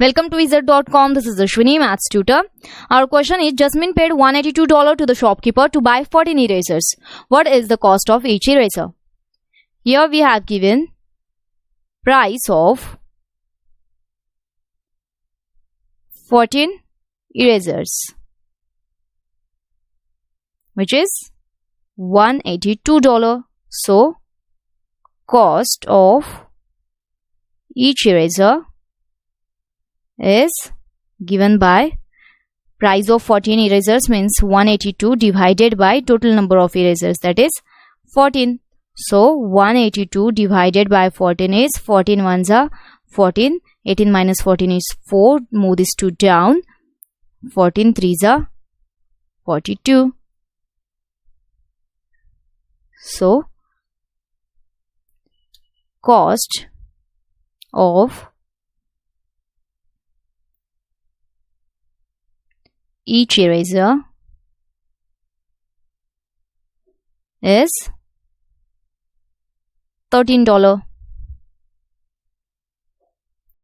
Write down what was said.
Welcome to Wizard.com. This is Ashwini, Maths tutor. Our question is, Jasmine paid $182 to the shopkeeper to buy 14 erasers. What is the cost of each eraser? Here we have given price of 14 erasers, which is $182. So, cost of each eraser is given by price of 14 erasers means 182 divided by total number of erasers, that is 14. So 182 divided by 14 is 14 ones are 14, 18 minus 14 is 4, move this 2 down, 14 threes are 42. So cost of each eraser is $13.